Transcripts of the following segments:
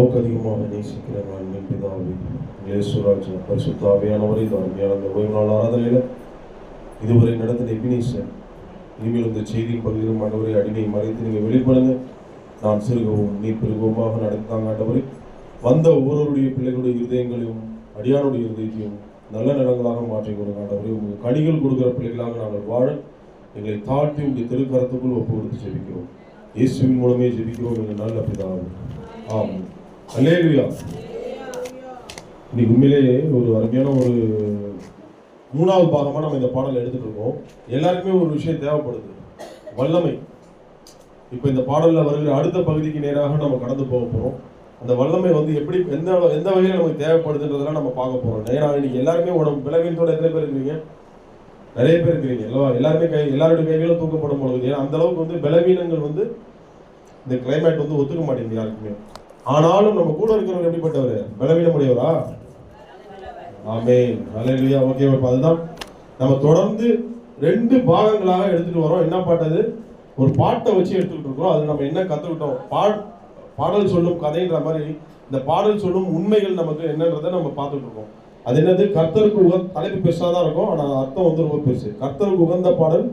அளவுக்கு அதிகமாக நேசிக்கிற அன்பின் பிதாவே, இயேசுராஜா, பரிசுத்த ஆவியானவரே, இந்த அருமையான அந்த ஓய்வு நாள் ஆராதனையில் இதுவரை நடந்த எபினேசன் இனிமேல் இந்த செய்தியின் பகுதியிலும் ஆண்டவரை அடிமை மறைத்து நீங்கள் வெளிப்படுங்க. நான் சிறுகவும் நீர் பெருகவுமாக நடத்தாங்க ஆண்டவரை. வந்த ஒவ்வொருடைய பிள்ளைகளுடைய இருதயங்களையும் அடியானுடைய இருதயத்தையும் நல்ல நிலங்களாக மாற்றி கொடுங்க ஆண்டவரை. உங்களுக்கு கனிகள் கொடுக்குற பிள்ளைகளாக நாங்கள் வாழ எங்களை தாழ்த்தி உங்களுடைய திருக்கரத்துக்குள் ஒப்பு கொடுத்து ஜெபிக்கிறோம். இயேசுவின் மூலமே ஜெபிக்கிறோம் எங்கள் நல்ல பிதாவே. ஆமாம். அல்லேலூயா. இன்னைக்கு உண்மையிலேயே ஒரு அருமையான ஒரு மூணாவது பாகமாக நம்ம இந்த பாடலை எடுத்துட்டு இருக்கோம். எல்லாருக்குமே ஒரு விஷயம் தேவைப்படுது, வல்லமை. இப்போ இந்த பாடலில் வருகிற அடுத்த பகுதிக்கு நேராக நம்ம கடந்து போக போகிறோம். அந்த வல்லமை வந்து எப்படி எந்த வகையில் நமக்கு தேவைப்படுதுன்றதெல்லாம் நம்ம பார்க்க போகிறோம். ஏன்னா இன்னைக்கு எல்லாருமே உடம்பு பலவீனத்தோட எத்தனை பேர் இருக்கிறீங்க? நிறைய பேர் இருக்கிறீங்க அல்லவா? எல்லாருமே எல்லாருடைய கைகளும் தூக்கப்படும் பொழுது, ஏன்னா அந்த அளவுக்கு வந்து பலவீனங்கள் வந்து இந்த கிளைமேட் வந்து ஒத்துக்க மாட்டேங்குது யாருக்குமே. ஆனாலும் நம்ம கூட இருக்கிறவர் எப்படிப்பட்டவர்? பலவீனமுடையவரா? ஆமென். ஹல்லேலூயா. ஓகே, இப்போ அதுதான் நம்ம தொடர்ந்து 2 பாகங்களாக எடுத்துட்டு வரோம். என்ன பாட்டது? ஒரு பாட்டை வச்சு எடுத்துக்கிட்டு இருக்கோம். அது நம்ம என்ன கற்றுக்கிட்டோம்? பாடல் சொல்லும் கதைன்ற மாதிரி இந்த பாடல் சொல்லும் உண்மைகள் நமக்கு என்னன்றதை நம்ம பார்த்துட்டு இருக்கோம். அது என்னது? கர்த்தருக்கு தலைப்பு பெருசாக தான் இருக்கும், ஆனால் அர்த்தம் வந்து ரொம்ப பெருசு. கர்த்தருக்கு உகந்த பாடல்,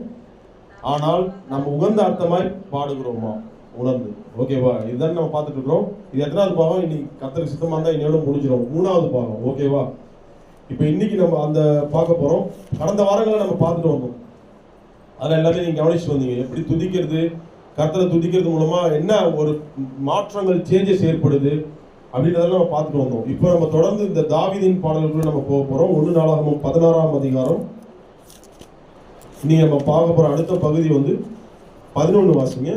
ஆனால் நம்ம உகந்த அர்த்தமாய் பாடுகிறோமா உணர்ந்து. ஓகேவா? இதுதான் நம்ம பார்த்துட்டு இருக்கிறோம். இது எத்தனாவது பாகம்? இன்னைக்கு கர்த்தருக்கு சித்தமாக இருந்தால் இன்னையோட முடிஞ்சிடும். 3வது பாகம். ஓகேவா? இப்போ இன்னைக்கு நம்ம அந்த பார்க்க போகிறோம். கடந்த வாரங்களை நம்ம பார்த்துட்டு வந்தோம். அதில் எல்லாத்தையும் நீங்கள் கவனிச்சு வந்தீங்க. எப்படி துதிக்கிறது, கர்த்தரை துதிக்கிறது மூலமாக என்ன ஒரு மாற்றங்கள், சேஞ்சஸ் ஏற்படுது அப்படின்றதெல்லாம் நம்ம பார்த்துட்டு வந்தோம். இப்போ நம்ம தொடர்ந்து இந்த தாவீதின் பாடல்களுக்கு நம்ம போக போகிறோம். 1 நாளாகமம் 16ஆம் அதிகாரம். இன்னைக்கு நம்ம பார்க்க போகிற அடுத்த பகுதி வந்து 11 வாசிங்க.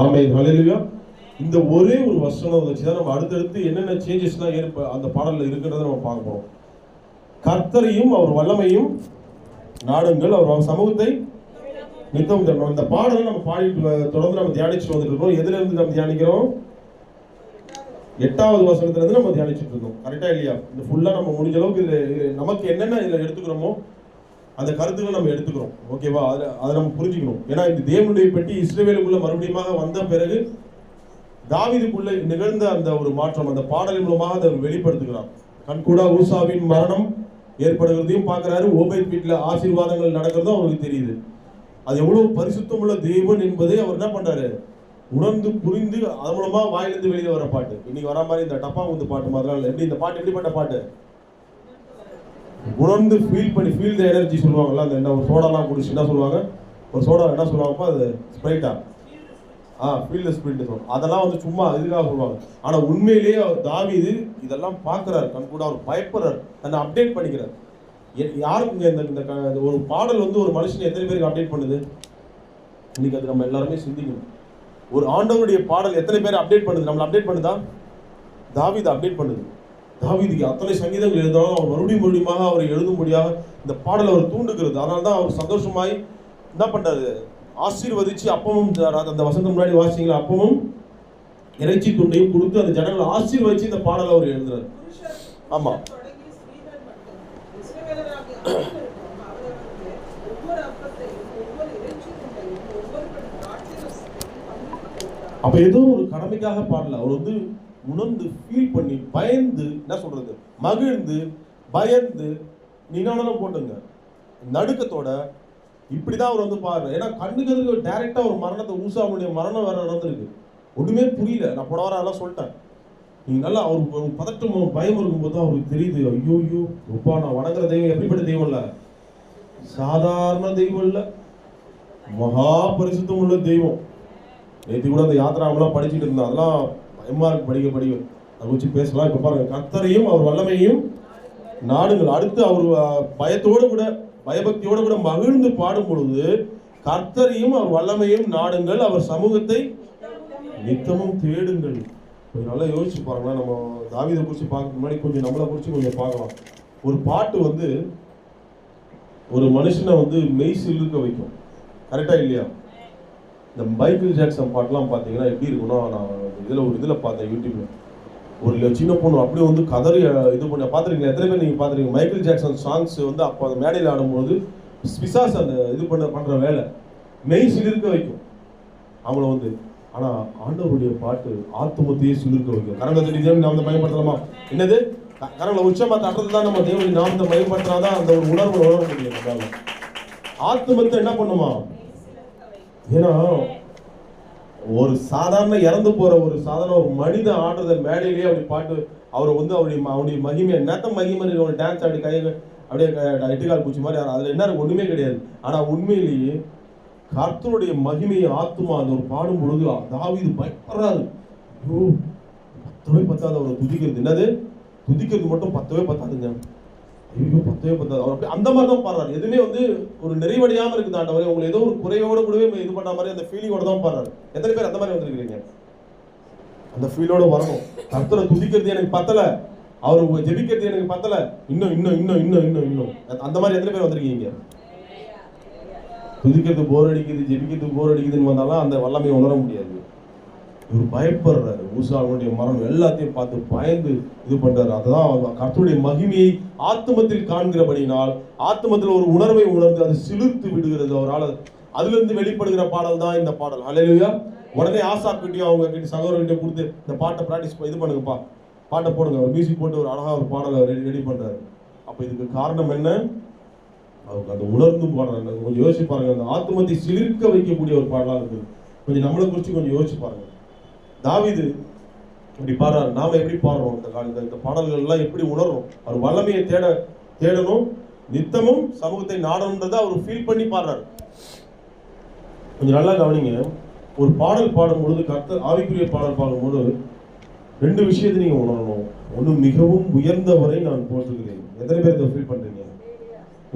ஆமென். ஹல்லேலூயா. இந்த ஒரே ஒரு வசனம் வச்சு தான் நம்ம அடுத்தடுத்து என்னென்ன சேஞ்சஸ்லாம் அந்த பாடலில் இருக்கிறத நம்ம பார்க்க போகிறோம். கர்த்தரையும் அவர் வல்லமையும் நாடுங்கள், அவர் சமூகத்தை நித்தம் தேடணும். இந்த பாடலை நம்ம பாடிட்டு தொடர்ந்து நம்ம தியானிச்சுட்டு வந்துட்டு இருக்கோம். எதுல இருந்து நம்ம தியானிக்கிறோம்? 8வது வசனத்துல இருந்து நம்ம தியானிச்சுட்டு இருக்கோம். கரெக்டா இல்லையா? இந்த ஃபுல்லா நம்ம முடிஞ்ச அளவுக்கு இதுல நமக்கு என்னென்ன இதுல எடுத்துக்கிறோமோ அந்த கருத்துக்களை நம்ம எடுத்துக்கிறோம். ஓகேவா? அதை நம்ம புரிஞ்சுக்கணும். ஏன்னா இந்த தேவனுடைய பெட்டி இஸ்ரவேலுக்குள்ள மறுபடியும் வந்த பிறகு தாவீதுக்குள்ள நிகழ்ந்த அந்த ஒரு மாற்றம் அந்த பாடலின் மூலமாக அதை வெளிப்படுத்துகிறார். கண்கூடா ஊசாவின் மரணம் ஏற்படுகிறதையும் பார்க்கிறாரு. ஓபேத் வீட்டில் ஆசீர்வாதங்கள் நடக்கிறதும் அவருக்கு தெரியுது. அது எவ்வளவு பரிசுத்தமுள்ள தேவன் என்பதை அவர் என்ன பண்றாரு? உணர்ந்து புரிந்து அது மூலமா வாயிலிருந்து வெளியே வர பாட்டு. இன்னைக்கு வர மாதிரி இந்த டப்பா குந்து பாட்டு மாதிரி எப்படி இந்த பாட்டு எப்படிப்பட்ட பாட்டு? உணர்ந்து ஃபீல் பண்ணி, ஃபீல் த எனர்ஜி சொல்லுவாங்கல்ல. அந்த என்ன ஒரு சோடாலாம் குடிச்சு என்ன சொல்லுவாங்க? ஒரு சோடா என்ன சொல்லுவாங்கப்பா? அது ஸ்ப்ரைட்டா? ஃபீல் த ஸ்பிரிட் சொல்லுவாங்க. அதெல்லாம் வந்து சும்மா இதுக்காக சொல்லுவாங்க. ஆனால் உண்மையிலேயே தாவீது இதெல்லாம் பார்க்குறாரு. கண் கூட அவர் பயப்படுறாரு, தன்னை அப்டேட் பண்ணிக்கிறார். யாருக்குங்க இந்த ஒரு பாடல் வந்து ஒரு மனுஷனை எத்தனை பேருக்கு அப்டேட் பண்ணுது? இன்னைக்கு அது நம்ம எல்லாருமே சிந்திக்கணும். ஒரு ஆண்டவருடைய பாடல் எத்தனை பேர் அப்டேட் பண்ணுது? நம்மளை அப்டேட் பண்ணுதா? தாவீது அப்டேட் பண்ணுது. தாவீதுக்கு அத்தனை சங்கீதங்கள் எழுதாலும் அவர் மறுபடியும் அவரை எழுதும்படியாக இந்த பாடல் அவர் தூண்டுகிறது. அதனால தான் அவர் சந்தோஷமாய் என்ன பண்றாரு? ஆசீர்வதிச்சு அப்பமும் அந்த வசந்தம் முன்னாடி வாசிங்களா, அப்பமும் இறைச்சி துண்டையும் கொடுத்து அந்த ஜனங்களை ஆசீர்வதிச்சு இந்த பாடலை அவர் எழுதுறாரு. ஆமா. அப்ப ஏதோ ஒரு கடமைக்காக பாடல. அவர் வந்து உணர்ந்து ஃபீல் பண்ணி பயந்து என்ன சொல்றது, மகிழ்ந்து பயந்து நினாலும் போட்டுங்க நடுக்கத்தோட இப்படிதான் அவர் வந்து பாருங்க. ஏன்னா கண்ணுக்கு எதுக்கு டைரக்டா ஒரு மரணத்தை, ஊசாவுடைய மரணம் வேற நடந்திருக்கு. ஒண்ணுமே புரியல. நான் போட வர அதெல்லாம் சொல்லிட்டேன். நீங்க நல்லா அவருக்கு பதட்டம் பயம் இருக்கும்போது தான் அவருக்கு தெரியுது, ஐயோ ஐயோ ஒப்பா நான் வணங்குற தெய்வம் எப்படிப்பட்ட தெய்வம் இல்ல, சாதாரண தெய்வம் இல்ல, மகா பரிசுத்தம் உள்ள தெய்வம். நேற்று கூட அந்த யாத்திராவெல்லாம் படிச்சுட்டு இருந்தா, அதெல்லாம் பயமா இருக்கு படிக்க அதை வச்சு பேசலாம். இப்ப பாருங்க, கர்த்தரையும் அவர் வல்லமையும் நாடுங்கள். அடுத்து அவர் பயத்தோடு கூட பயபக்தியோடு கூட மகிழ்ந்து பாடும் பொழுது, கர்த்தரையும் அவர் வல்லமையும் நாடுங்கள், அவர் சமூகத்தை நித்தமும் தேடுங்கள். கொஞ்சம் நல்லா யோசிச்சு பாருங்களேன். நம்ம தாவீதை குறித்து பார்க்க முன்னாடி கொஞ்சம் நம்மளை குறித்து கொஞ்சம் பார்க்கலாம். ஒரு பாட்டு வந்து ஒரு மனுஷனை வந்து மெய் சிலிர்க்க வைக்கும். கரெக்டா இல்லையா? இந்த மைக்கேல் ஜாக்சன் பாட்டெல்லாம் பார்த்தீங்கன்னா எப்படி இருக்குன்னா, நான் இதில் பார்த்தேன் யூடியூப்ல. ஒரு சின்ன பொண்ணு அப்படியே வந்து கதறி இது பண்ண பார்த்துருக்கீங்க. எத்தனை பேர் நீங்கள் பார்த்துருக்கீங்க? மைக்கேல் ஜாக்சன் சாங்ஸ் வந்து அப்போ அந்த மேடையில் ஆடும்போது பிசாஸ் அந்த இது பண்ணுற வேலை மெய் சிலிர்க்க வைக்கும். அவங்கள வந்து. ஆனா ஆண்டவருடைய பாட்டு ஆத்துமத்தையே சிலிர்க்க வைக்கும். கரங்களை தட்டி தேவன் நாமத்தை பயன்படுத்தலாமா? என்னது? கரங்களை உச்சமா தட்டுறது தான் நம்ம தேவனுடைய நாமத்தை பயன்படுத்தினாதான் அந்த ஒரு உணர்வு உணர முடியும். ஆத்துமத்தை என்ன பண்ணுமா? ஏன்னா ஒரு சாதாரண இறந்து போற ஒரு சாதாரண ஒரு மனித ஆடுறத மேடையிலேயே அப்படி பாட்டு அவரை வந்து அவருடைய மகிமை நேத்த மகிமை ஒரு டான்ஸ் அப்படி கையை அப்படியே எட்டுக்கால் பூச்சி மாதிரி அதுல என்ன ஒண்ணுமே கிடையாது. ஆனா உண்மையிலேயே கர்த்தருடைய மகிமையை ஆத்துமா அந்த ஒரு பாடும் பொழுது தாவீது பயப்படுறாரு. ஐயோ பத்தவே பத்தாது அவரை துதிக்கிறது. என்னது? துதிக்கிறது மட்டும் பத்தவே பத்தாதுங்க. ஐயோ பத்தவே பத்தாது. அவர் அப்படி அந்த மாதிரி தான் பாடுறாரு. எதுவுமே வந்து ஒரு நிறைவடையாம இருக்குது ஆண்டவரே, உங்களுக்கு ஏதோ ஒரு குறையோட கூடவே இது பண்ண மாதிரி அந்த ஃபீலிங்கோட தான் பாடுறாரு. எத்தனை பேர் அந்த மாதிரி வந்திருக்கிறீங்க? அந்த ஃபீலோட வரணும். கர்த்தரை துதிக்கிறது எனக்கு பத்தல, அவர் ஜெபிக்கிறது எனக்கு பத்தல, இன்னும் இன்னும் இன்னும் இன்னும் இன்னும் இன்னும் அந்த மாதிரி எத்தனை பேர் வந்திருக்கீங்க? துதிக்கிறது போர் அடிக்குது, ஜெபிக்கிறது போர் அடிக்குதுன்னு வந்தாலும் அந்த வல்லமையை உணர முடியாது. இவர் பயப்படுறாரு. ஊசாவுடைய மரணம் எல்லாத்தையும் பார்த்து பயந்து இது பண்றாரு. அதுதான் கர்த்தருடைய மகிமையை ஆத்துமத்தில் காண்கிறபடினால் ஆத்துமத்தில் ஒரு உணர்வை உணர்ந்து அது சிலிர்த்து விடுகிறது அவரால். அதுல இருந்து வெளிப்படுகிற பாடல் தான் இந்த பாடல். ஹல்லேலூயா. உடனே ஆசாப்கிட்டையும் அவங்க கிட்ட சகோதரர்கிட்ட கொடுத்து இந்த பாட்டை பிராக்டிஸ் இது பண்ணுங்கப்பா, பாட்டை போடுங்க, ஒரு மியூசிக் போட்டு ஒரு அழகா ஒரு பாடலை ரெடி பண்றாரு. அப்ப இதுக்கு காரணம் என்ன? அவங்க அந்த உணர்ந்து பாடுறாங்க. கொஞ்சம் யோசிச்சு பாருங்க. அந்த ஆத்துமத்தை சிலிர்க்க வைக்கக்கூடிய ஒரு பாடலா இருக்குது. கொஞ்சம் நம்மளை குறித்து கொஞ்சம் யோசிச்சு பாருங்க. தாவீது இப்படி பாடுறாரு. நாம எப்படி பாடுறோம்? இந்த பாடல்கள் எல்லாம் எப்படி உணர்றோம்? அவர் வல்லமையை தேடணும், நித்தமும் சமூகத்தை நாடணுன்றதை அவர் ஃபீல் பண்ணி பாடுறாரு. கொஞ்சம் நல்லா கவனிங்க. ஒரு பாடல் பாடும் பொழுது, கர்த்தர் ஆவிக்குரிய பாடல் பாடும்போது ரெண்டு விஷயத்தை நீங்க உணரணும். ஒன்று, மிகவும் உயர்ந்தவரை நான் போற்றுகிறேன். எத்தனை பேர் இதை ஃபீல் பண்றீங்க?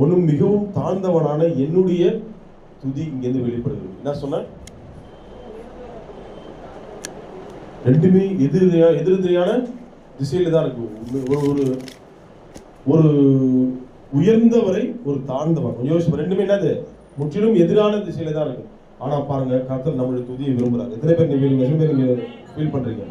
ஒன்று, மிகவும் தாழ்ந்தவனான என்னுடைய துதி இங்கிருந்து வெளிப்படுகிறது. என்ன சொன்ன? ரெண்டுமே எதிரெதிரான திசையில தான் இருக்கு. ஒரு உயர்ந்தவரை ஒரு தாழ்ந்தவர். யோசிச்சு ரெண்டுமே என்னது? முற்றிலும் எதிரான திசையில தான் இருக்கு. ஆனா பாருங்க, கர்த்தர் நம்மளுடைய துதியை விரும்புறாரு. எத்தனை பேர் நீங்க ஃபீல் பண்றீங்க?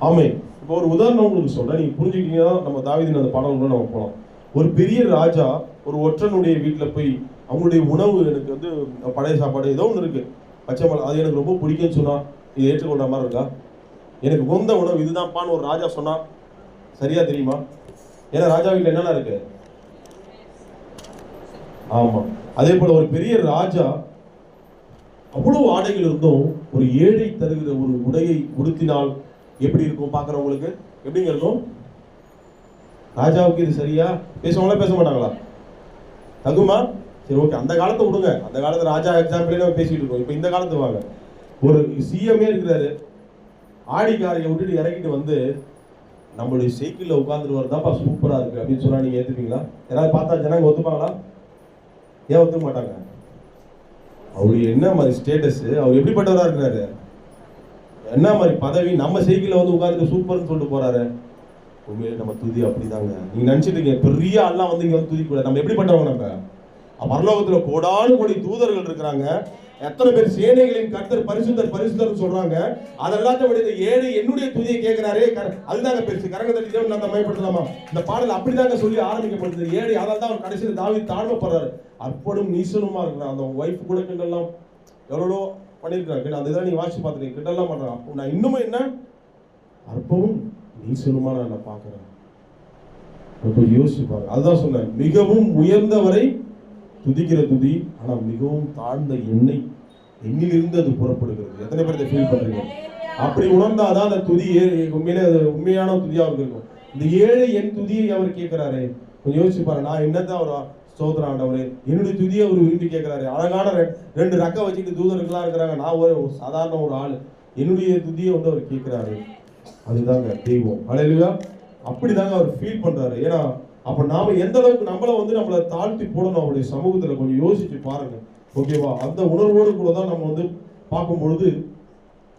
ஆமே. இப்போ ஒரு உதாரணம் உங்களுக்கு சொல்றேன், நீங்க புரிஞ்சுக்கிட்டீங்கன்னா நம்ம தாவீதின் அந்த பாடல்களோட நம்ம போகலாம். ஒரு பெரிய ராஜா ஒரு ஒற்றனுடைய வீட்டுல போய் அவங்களுடைய உணவு எனக்கு வந்து பழைய சாப்பாடு ஏதோ ஒன்று இருக்கு, பச்சை மலை, அது எனக்கு ரொம்ப பிடிக்கும்னு சொன்னா இது ஏற்றுக்கொள்ற மாதிரி இருக்கா? எனக்கு உந்த உணவு இதுதான்ப்பான்னு ஒரு ராஜா சொன்னா சரியா தெரியுமா? ஏன்னா ராஜா வீட்டில் என்னென்ன இருக்கு? ஆமா. அதே போல ஒரு பெரிய ராஜா அவ்வளவு ஆடைகள் இருந்தும் ஒரு ஏழை தருகிற ஒரு உடையை உடுத்தினால் எப்படி இருக்கும்? பாக்குறவங்களுக்கு எப்படிங்க இருக்கும்? ராஜாவுக்கு இது சரியா? பேசுவாங்களா பேச மாட்டாங்களா? தகுமா? சரி, ஓகே, அந்த காலத்தை விடுங்க. அந்த காலத்து ராஜா எக்ஸாம்பிளே நம்ம பேசிட்டு இருக்கோம். இப்போ இந்த காலத்து வாங்க. ஒரு சிஎம்ஏ இருக்கிறாரு, ஆடி காரையை விட்டுட்டு இறக்கிட்டு வந்து நம்மளுடைய சைக்கிள்ல உட்காந்துட்டு வரதாப்பா சூப்பரா இருக்கு அப்படின்னு சொன்னா நீங்க ஏத்துப்பீங்களா? யாராவது பார்த்தா ஜனங்க ஒத்துப்பாங்களா? ஏன் ஒத்துக்க மாட்டாங்க? அவருடைய என்ன மாதிரி ஸ்டேட்டஸ், அவர் எப்படிப்பட்டவரா இருக்கிறாரு, என்ன மாதிரி பதவி, நம்ம சைக்கிள்ல வந்து உட்கார்ந்து சூப்பர்னு சொல்லிட்டு போறாரு. உண்மையிலே நம்ம துதி அப்படிதாங்க. நீங்க நினைச்சிட்டு இருக்கீங்க பெரிய ஆள்லாம் வந்து இங்க வந்து துதி கூட. நம்ம எப்படிப்பட்டவங்க? நம்ம பரலோகத்துல கோடானு கோடி தூதர்கள் இருக்கிறாங்க. எத்தனை பேர் சேனைகளின் கர்த்தர் பரிசுத்தர் பரிசுத்தர் சொல்றாங்க. அதெல்லாத்தையும் விட இந்த ஏழை என்னுடைய துதியை கேட்கிறாரே, அதுதாங்க பெருசு. கரங்க தட்டி தேவன் நம்ம பயன்படுத்தலாமா? இந்த பாடல் அப்படிதாங்க சொல்லி ஆரம்பிக்கப்படுது. ஏழை, அதால் தான் அவர் கடைசியில் தாவீது தாழ்மைப்படுறாரு. அற்பனும் நீசனுமா இருக்கிறான். அந்த ஒய்ஃப் கூட கிண்டெல்லாம் எவ்வளோ பண்ணியிருக்காங்க. அந்த இதெல்லாம் நீங்க வாசிச்சு பார்த்துருக்கீங்க. கிண்டெல்லாம் பண்றாங்க. அப்போ நான் இன்னமும் என்ன அற்பமும் நீசனுமா நான் பார்க்கிறேன். யோசிப்பாங்க. அதுதான் சொன்னேன், மிகவும் உயர்ந்தவரை துதிக்கிற துதி, ஆனா மிகவும் தாழ்ந்த எண்ணிலிருந்து அது புறப்படுகிறது. எத்தனை பேர் இதை ஃபீல் பண்றீங்க? அப்படி உணர்ந்தாதான் அந்த துதி உண்மையிலே அது உண்மையான துதியா இருக்கும். இந்த ஏழை என் துதியை அவர் கேட்கிறாரு. கொஞ்சம் யோசிச்சு பாரு. நான் என்னதான் அவர் ஸ்தோத்திரம் ஆண்டவரே, என்னுடைய துதியை அவர் விரும்பி கேட்கிறாரு. அழகான ரெண்டு ரக்க வச்சுட்டு தூதர்கள்லாம் இருக்கிறாங்க. நான் ஒரு சாதாரண ஒரு ஆள், என்னுடைய துதியை வந்து அவர் கேட்கிறாரு. அதுதாங்க தெய்வம். ஹல்லேலூயா. அப்படிதாங்க அவர் ஃபீல் பண்றாரு. ஏன்னா அப்ப நாம எந்த அளவுக்கு நம்மளை தாழ்த்தி போடணும் அவருடைய சமூகத்துல. கொஞ்சம் யோசிச்சு பாருங்க. ஓகேவா? அந்த உணர்வோடு கூட தான் நம்ம வந்து பார்க்கும் பொழுது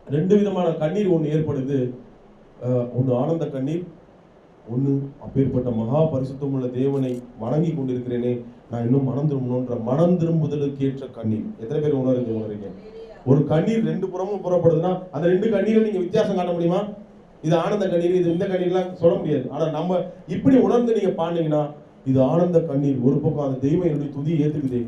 ரெண்டு விதமான கண்ணீர் ஒன்று ஏற்படுது. ஒன்று ஆனந்த கண்ணீர், ஒன்று அப்பேற்பட்ட மகா பரிசுத்தம் உள்ள தேவனை வணங்கி கொண்டிருக்கிறேனே, நான் இன்னும் மனம் திரும்பணுன்ற மனம் திரும்புதலுக்கு ஏற்ற கண்ணீர். எத்தனை பேர் உணர்றீங்க? ஒரு கண்ணீர் ரெண்டு புறமும் புறப்படுதுன்னா அந்த ரெண்டு கண்ணீரை நீங்க வித்தியாசம் காட்ட முடியுமா? இது ஆனந்த கண்ணீர், இது இந்த கண்ணீர்லாம் சொல்ல முடியாது. ஆனா நம்ம இப்படி உணர்ந்து நீங்க பாண்டீங்கன்னா இது ஆனந்த கண்ணீர். ஒரு பக்கம் அந்த தெய்வம் என்னுடைய துதியை ஏத்துக்குது,